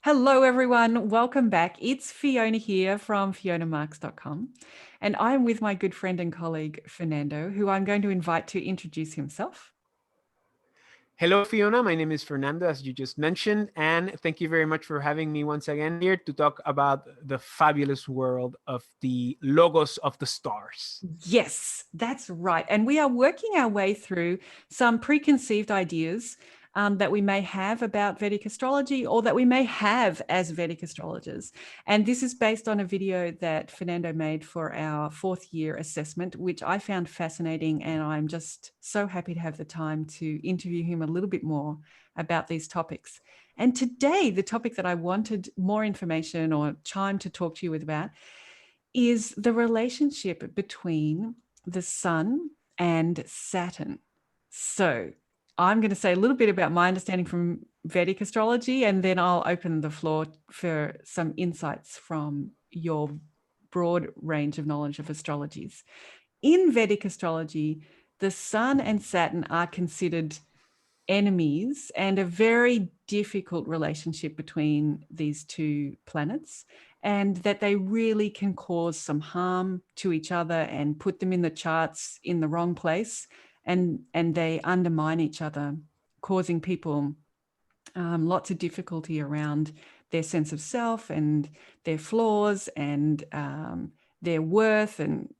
Hello, everyone. Welcome back. It's Fiona here from fionamarks.com. And I'm with my good friend and colleague, Fernando, who I'm going to invite to introduce himself. Hello, Fiona. My name is Fernando, as you just mentioned. And thank you very much for having me once again here to talk about the fabulous world of the logos of the stars. Yes, that's right. And we are working our way through some preconceived ideas that we may have about Vedic astrology or that we may have as Vedic astrologers. And this is based on a video that Fernando made for our 4th year assessment, which I found fascinating. And I'm just so happy to have the time to interview him a little bit more about these topics. And today, the topic that I wanted more information or time to talk to you with about is the relationship between the Sun and Saturn. So I'm going to say a little bit about my understanding from Vedic astrology, and then I'll open the floor for some insights from your broad range of knowledge of astrologies. In Vedic astrology, the Sun and Saturn are considered enemies and a very difficult relationship between these two planets, and that they really can cause some harm to each other and put them in the charts in the wrong place, and they undermine each other, causing people lots of difficulty around their sense of self and their flaws and their worth, and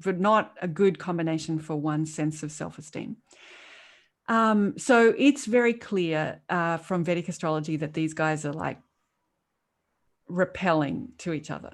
but not a good combination for one's sense of self-esteem. So it's very clear from Vedic astrology that these guys are like repelling to each other.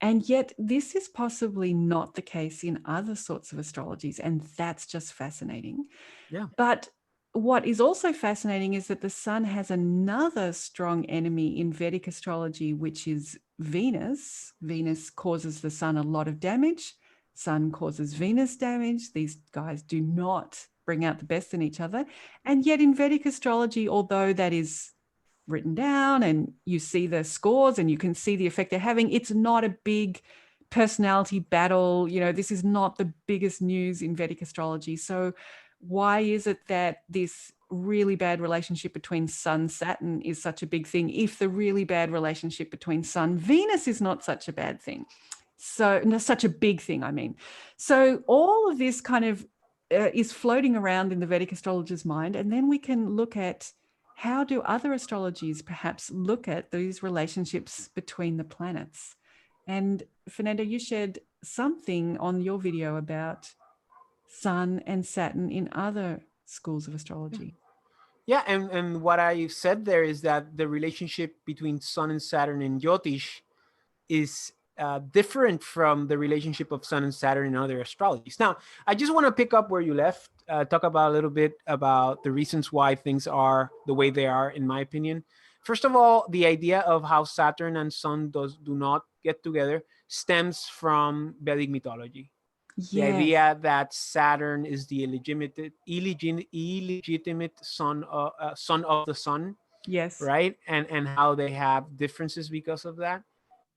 And yet this is possibly not the case in other sorts of astrologies, and that's just fascinating. Yeah. But what is also fascinating is that the Sun has another strong enemy in Vedic astrology, which is Venus. Venus causes the Sun a lot of damage. Sun causes Venus damage. These guys do not bring out the best in each other. And yet in Vedic astrology, although that is written down and you see the scores and you can see the effect they're having, it's not a big personality battle. You know, this is not the biggest news in Vedic astrology. So why is it that this really bad relationship between Sun Saturn is such a big thing if the really bad relationship between Sun Venus is not such a bad thing? So such a big thing, I mean. So all of this kind of is floating around in the Vedic astrologer's mind, and then we can look at how do other astrologies perhaps look at these relationships between the planets. And Fernando, you shared something on your video about Sun and Saturn in other schools of astrology. Yeah, and what I said there is that the relationship between Sun and Saturn in Jyotish is different from the relationship of Sun and Saturn in other astrologies. Now, I just want to pick up where you left, talk about a little bit about the reasons why things are the way they are, in my opinion. First of all, the idea of how Saturn and Sun do not get together stems from Vedic mythology. The Yes. idea that Saturn is the illegitimate son of the sun, Yes. right? And how they have differences because of that.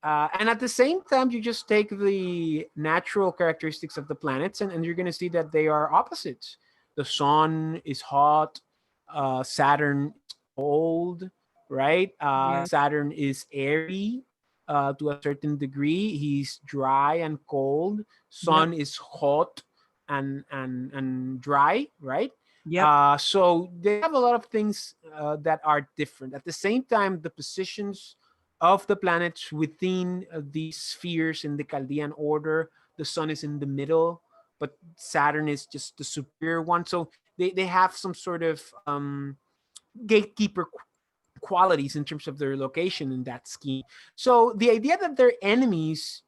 And at the same time, you just take the natural characteristics of the planets, and you're going to see that they are opposites. The sun is hot, Saturn is cold, right? Yes. Saturn is airy to a certain degree. He's dry and cold. Yep. Sun is hot and dry, right? Yep. So they have a lot of things that are different. At the same time, the positions of the planets within these spheres in the Chaldean order, the sun is in the middle, but Saturn is just the superior one. So they have some sort of gatekeeper qualities in terms of their location in that scheme. So the idea that they're enemies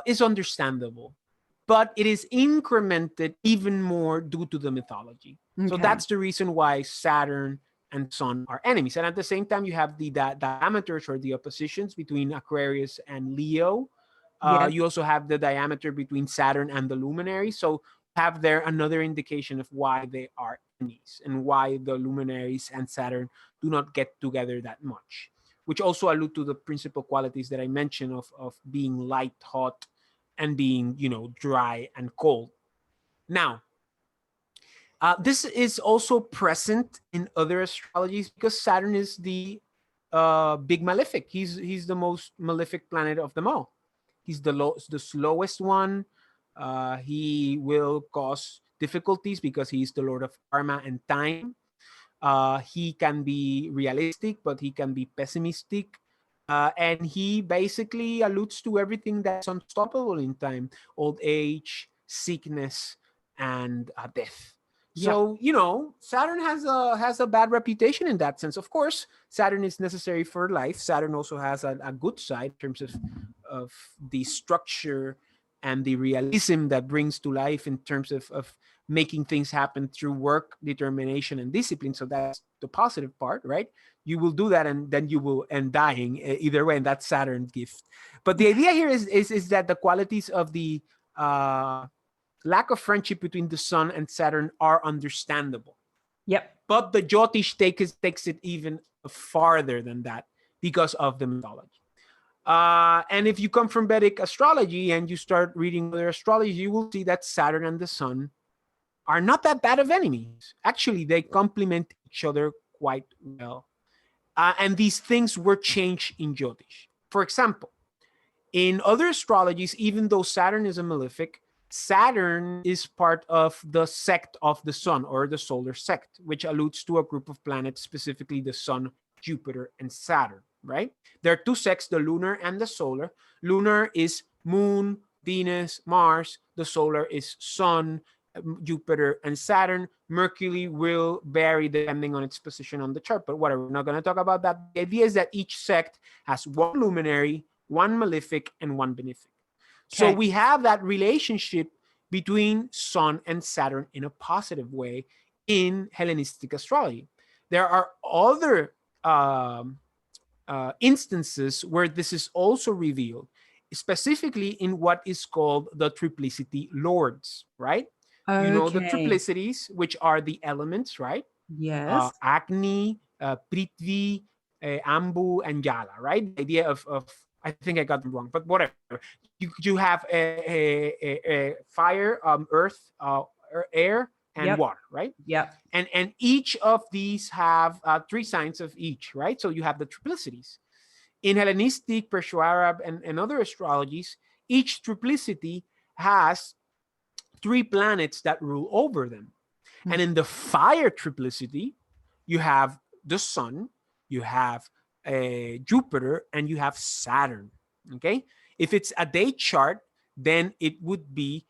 is understandable, but it is incremented even more due to the mythology. So Okay. that's the reason why Saturn and Sun are enemies. And at the same time, you have the diameters or the oppositions between Aquarius and Leo. Yes. You also have the diameter between Saturn and the luminary. So have there another indication of why they are enemies and why the luminaries and Saturn do not get together that much, which also allude to the principal qualities that I mentioned of being light, hot, and being, dry and cold. Now, this is also present in other astrologies because Saturn is the big malefic. He's the most malefic planet of them all. He's the slowest one. He will cause difficulties because he's the lord of karma and time. He can be realistic, but he can be pessimistic. And he basically alludes to everything that's unstoppable in time: old age, sickness, and death. Yep. So Saturn has a bad reputation in that sense. Of course, Saturn is necessary for life. Saturn also has a good side in terms of the structure and the realism that brings to life in terms of making things happen through work, determination, and discipline. So that's the positive part, right? You will do that, and then you will end dying either way, and that's Saturn's gift. But the idea here is that the qualities of the lack of friendship between the Sun and Saturn are understandable. Yep. But the Jyotish takes it even farther than that because of the mythology. And if you come from Vedic astrology and you start reading other astrology, you will see that Saturn and the Sun are not that bad of enemies. Actually, they complement each other quite well. And these things were changed in Jyotish. For example, in other astrologies, even though Saturn is a malefic, Saturn is part of the sect of the Sun, or the solar sect, which alludes to a group of planets, specifically the Sun, Jupiter, and Saturn, right? There are two sects, the lunar and the solar. Lunar is Moon, Venus, Mars. The solar is Sun, Jupiter, and Saturn. Mercury will vary depending on its position on the chart, but whatever, we're not going to talk about that. The idea is that each sect has one luminary, one malefic, and one benefic. So we have that relationship between Sun and Saturn in a positive way in Hellenistic astrology. There are other instances where this is also revealed, specifically in what is called the Triplicity lords, right? You know the Triplicities, which are the elements, right? Yes. Agni, Prithvi, Ambu, and Jala, right? The idea of I think I got them wrong, but whatever. You have a fire, earth, air, and water, right? Yep. And each of these have three signs of each, right? So you have the triplicities. In Hellenistic, Perso-Arab, and other astrologies, each triplicity has three planets that rule over them. Mm-hmm. And in the fire triplicity, you have the Sun, you have Jupiter, and you have Saturn. Okay, if it's a day chart, then it would be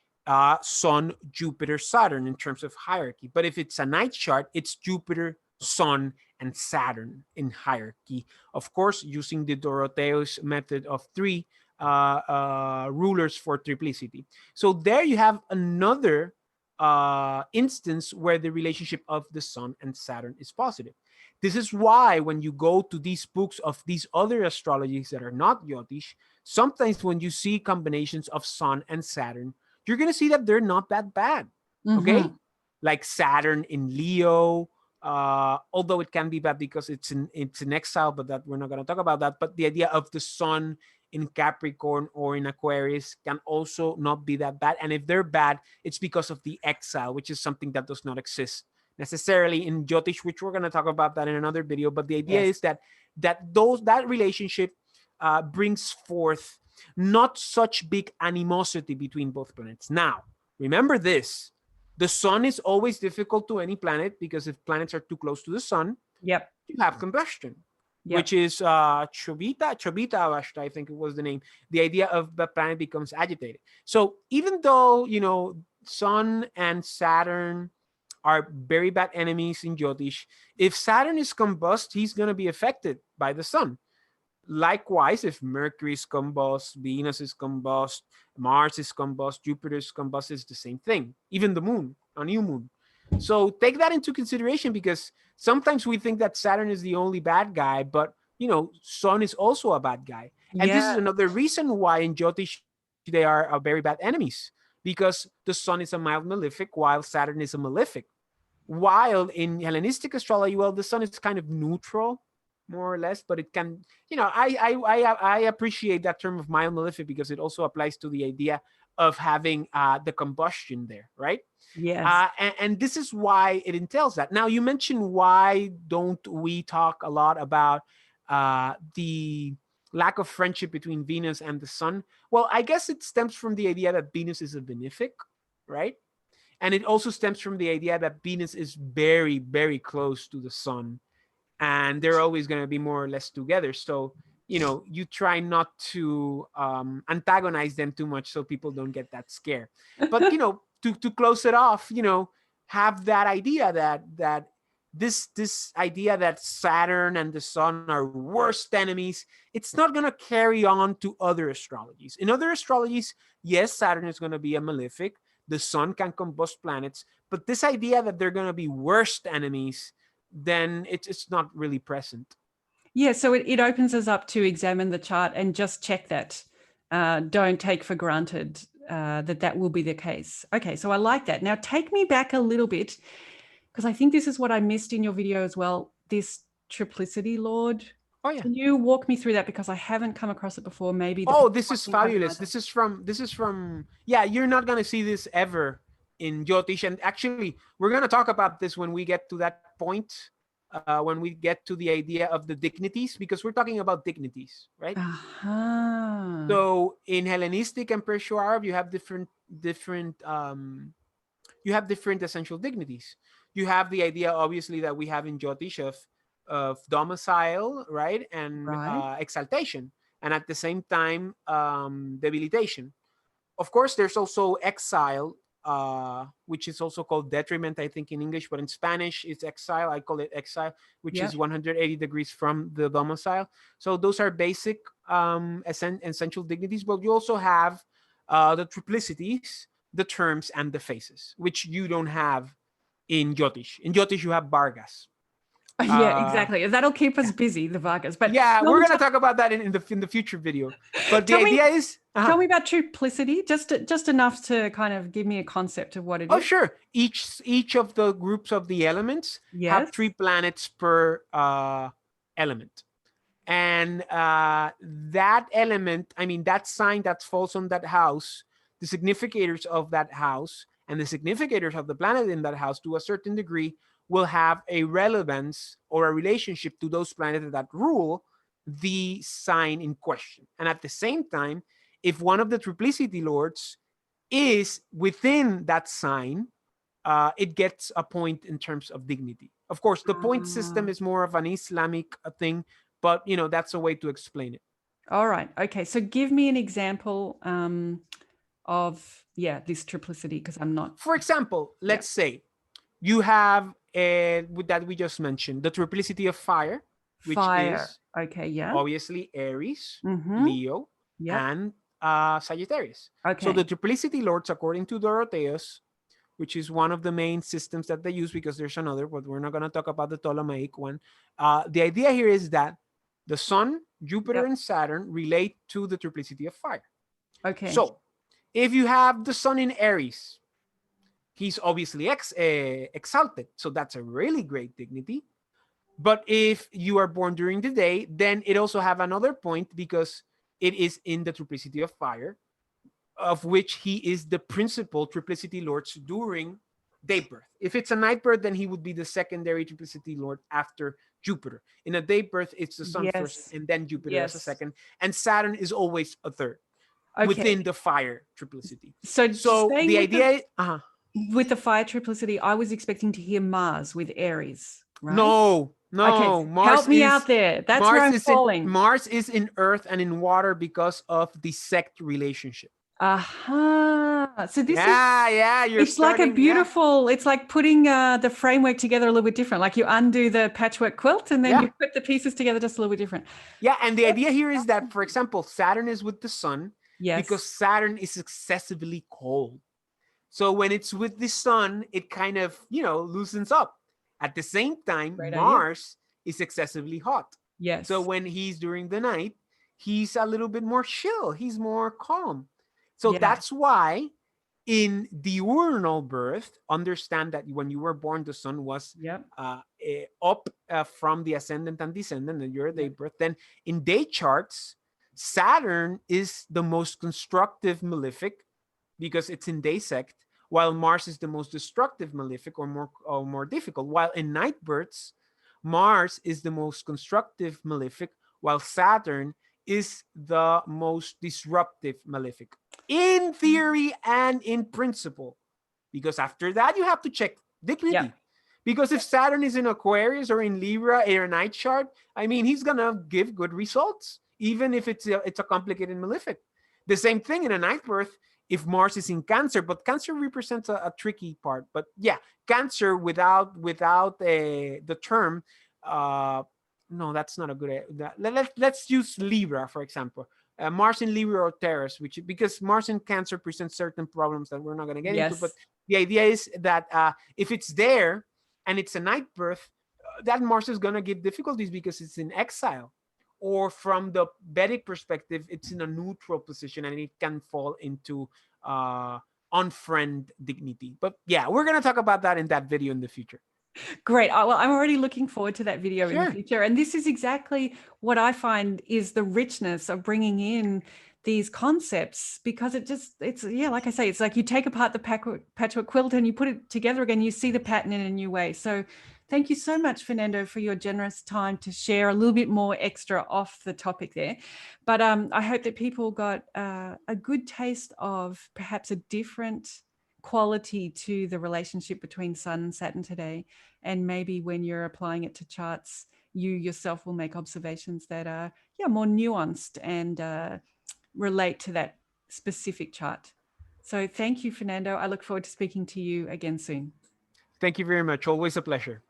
Sun, Jupiter, Saturn in terms of hierarchy. But if it's a night chart, it's Jupiter, Sun, and Saturn in hierarchy. Of course, using the Dorotheus method of three rulers for triplicity. So there you have another instance where the relationship of the Sun and Saturn is positive. This is why when you go to these books of these other astrologies that are not Jyotish, sometimes when you see combinations of Sun and Saturn, you're going to see that they're not that bad. Mm-hmm. Okay? Like Saturn in Leo, although it can be bad because it's in exile, but that we're not going to talk about that. But the idea of the Sun in Capricorn or in Aquarius can also not be that bad. And if they're bad, it's because of the exile, which is something that does not exist necessarily in Jyotish, which we're going to talk about that in another video. But the idea is that relationship brings forth not such big animosity between both planets. Now, remember this. The Sun is always difficult to any planet because if planets are too close to the Sun, you have combustion. Which is Chobita, I think it was the name. The idea of the planet becomes agitated. So even though, Sun and Saturn are very bad enemies in Jyotish, if Saturn is combust, he's going to be affected by the Sun. Likewise, if Mercury is combust, Venus is combust, Mars is combust, Jupiter is combust, it's the same thing. Even the moon, a new moon. So take that into consideration because sometimes we think that Saturn is the only bad guy, but, Sun is also a bad guy. And this is another reason why in Jyotish they are very bad enemies because the Sun is a mild malefic while Saturn is a malefic. While in Hellenistic astrology, well, the Sun is kind of neutral, more or less, but it can, I appreciate that term of mild malefic because it also applies to the idea of having the combustion there, right? Yes. And this is why it entails that. Now, you mentioned why don't we talk a lot about the lack of friendship between Venus and the sun. Well, I guess it stems from the idea that Venus is a benefic, right? And it also stems from the idea that Venus is very, very close to the sun, and they're always going to be more or less together. So, you try not to antagonize them too much so people don't get that scared. But, to close it off, have that idea that this idea that Saturn and the sun are worst enemies, it's not going to carry on to other astrologies. In other astrologies, yes, Saturn is going to be a malefic. The sun can combust planets, but this idea that they're going to be worst enemies, then it's not really present. Yeah, so it opens us up to examine the chart and just check that. Don't take for granted that will be the case. Okay, so I like that. Now take me back a little bit, because I think this is what I missed in your video as well, this triplicity lord. Oh yeah. Can you walk me through that, because I haven't come across it before? Maybe. This is fabulous. This is from yeah, you're not going to see this ever in Jyotish. And actually, we're going to talk about this when we get to that point, when we get to the idea of the dignities, because we're talking about dignities, right? Uh-huh. So in Hellenistic and Perso-Arab, you have different essential dignities. You have the idea, obviously, that we have in Jyotish of domicile, right, and Right. exaltation, and at the same time debilitation. Of course, there's also exile, which is also called detriment, I think, in English, but in Spanish it's exile. I call it exile, which Yep. is 180 degrees from the domicile. So those are basic essential dignities, but you also have the triplicities, the terms, and the phases, which you don't have in Jyotish. In Jyotish, you have Vargas. Yeah, exactly. That'll keep us Yeah. busy, the Vargas. But Yeah, tell we're me, gonna talk about that in the future video. But the tell me, idea is, tell me about triplicity, just enough to kind of give me a concept of what it oh is. sure, each of the groups of the elements have Yes. 3 planets per element, and that element, I mean that sign that falls on that house, the significators of that house and the significators of the planet in that house, to a certain degree, will have a relevance or a relationship to those planets that rule the sign in question. And at the same time, if one of the triplicity lords is within that sign, it gets a point in terms of dignity. Of course, the point system is more of an Islamic thing, but that's a way to explain it. All right. Okay. So give me an example of this triplicity, because I'm not. For example, Yeah. let's say you have with that we just mentioned the triplicity of fire, which Fire. is Okay. Yeah. obviously Aries, Mm-hmm. Leo, Yep. and Sagittarius. So Okay. the triplicity lords, according to Dorotheus, which is one of the main systems that they use, because there's another, but we're not going to talk about the Ptolemaic one. The idea here is that the Sun, Jupiter, Yep. and Saturn relate to the triplicity of fire. Okay. So if you have the Sun in Aries, he's obviously exalted. So that's a really great dignity. But if you are born during the day, then it also have another point, because it is in the triplicity of fire, of which he is the principal triplicity lords during day birth. If it's a night birth, then he would be the secondary triplicity lord after Jupiter. In a day birth, it's the sun first Yes. and then Jupiter as a Yes. second. And Saturn is always a third Okay. within the fire triplicity. So So staying the idea, with the fire triplicity, I was expecting to hear Mars with Aries, right? no, Okay. Mars Help me is out there. That's where Mars I'm is in falling. Mars is in Earth and in water because of the sect relationship. Aha. So this is, Yeah, you're it's like a starting. Yeah, beautiful, it's like putting the framework together a little bit different. Like you undo the patchwork quilt and then yeah. you put the pieces together just a little bit different. Yeah, and the idea here is that, for example, Saturn is with the sun because Yes. Saturn is excessively cold. So when it's with the sun, it kind of, loosens up. At the same time, Great idea. Mars is excessively hot. Yes. So when he's during the night, he's a little bit more chill. He's more calm. So Yeah. that's why in diurnal birth, understand that when you were born, the sun was Yep. up from the ascendant and descendant, and you're a day birth. Then in day charts, Saturn is the most constructive malefic because it's in day sect, while Mars is the most destructive malefic or more difficult. While in night births, Mars is the most constructive malefic, while Saturn is the most disruptive malefic in theory and in principle. Because after that, you have to check dignity. Yep. Because if Saturn is in Aquarius or in Libra in a night chart, I mean, he's gonna give good results, even if it's a complicated malefic. The same thing in a ninth birth if Mars is in Cancer, but Cancer represents a tricky part. But yeah, Cancer without the term, no, that's not a good. Let's use Libra for example. Mars in Libra or Taurus, which because Mars in Cancer presents certain problems that we're not going to get into. But Yes. the idea is that if it's there and it's a night birth, that Mars is going to give difficulties because it's in exile. Or from the Vedic perspective, it's in a neutral position and it can fall into unfriend dignity. But yeah, we're going to talk about that in that video in the future. Great. Well, I'm already looking forward to that video in the Sure. future. And this is exactly what I find is the richness of bringing in these concepts, because it's, yeah, like I say, it's like you take apart the patchwork quilt and you put it together again, you see the pattern in a new way. So thank you so much, Fernando, for your generous time to share a little bit more extra off the topic there. But I hope that people got a good taste of perhaps a different quality to the relationship between Sun and Saturn today. And maybe when you're applying it to charts, you yourself will make observations that are more nuanced and relate to that specific chart. So thank you, Fernando. I look forward to speaking to you again soon. Thank you very much. Always a pleasure.